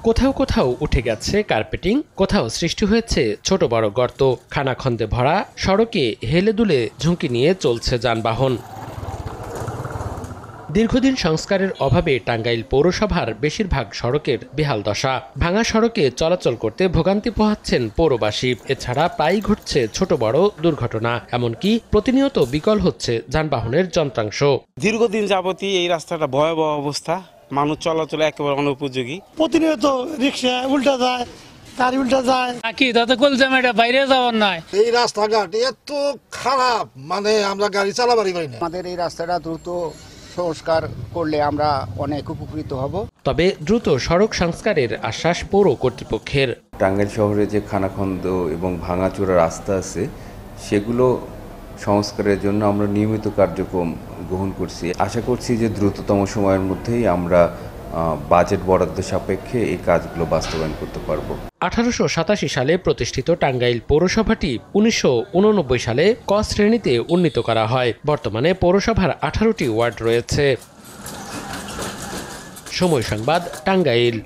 কোথাও কোথাও উঠে গেছে কার্পেটিং, কোথাও সৃষ্টি হয়েছে ছোট বড় গর্ত। খানাখন্দে ভরা সড়কে হেলে দুলে ঝুঁকি নিয়ে চলছে যানবাহন। দীর্ঘদিন সংস্কারের অভাবে টাঙ্গাইল পৌরসভার বেশিরভাগ সড়কের বেহাল দশা। ভাঙা সড়কে চলাচল করতে ভোগান্তি পোহাচ্ছেন পৌরবাসী। এছাড়া প্রায়ই ঘটছে ছোট বড় দুর্ঘটনা, এমনকি প্রতিনিয়ত বিকল হচ্ছে যানবাহনের যন্ত্রাংশ। দীর্ঘদিন যাবতই এই রাস্তাটা ভয়াবহ অবস্থা, মানুষ চলাচলে একেবারে অনুপযোগী। প্রতিনিয়ত রিক্সা উল্টা যায়, গাড়ি উল্টা যায়। কি তাতে কলজামেটা বাইরে যাওয়ার নাই। এই রাস্তাঘাট এত খারাপ, মানে আমরা গাড়ি চালাবারই পারি না। আমাদের এই রাস্তাটা দ্রুত সংস্কার করলে আমরা অনেক উপকৃত হব। তবে দ্রুত সড়ক সংস্কারের আশ্বাস পৌর কর্তৃপক্ষের। টাঙ্গাইল শহরে যে খানাখন্দ এবং ভাঙাচোরা রাস্তা আছে সেগুলো সংস্কারের জন্য আমরা নিয়মিত কার্যক্রম গ্রহণ করছি। আশা করছি যে দ্রুততম সময়ের মধ্যেই আমরা বাজেট বরাদ্দ সাপেক্ষে এই কাজগুলো বাস্তবায়ন করতে পারব। 1887 সালে প্রতিষ্ঠিত টাঙ্গাইল পৌরসভাটি 1989 সালে ক শ্রেণীতে উন্নীত করা হয়। বর্তমানে পৌরসভার 18টি ওয়ার্ড রয়েছে। সময় সংবাদ, টাঙ্গাইল।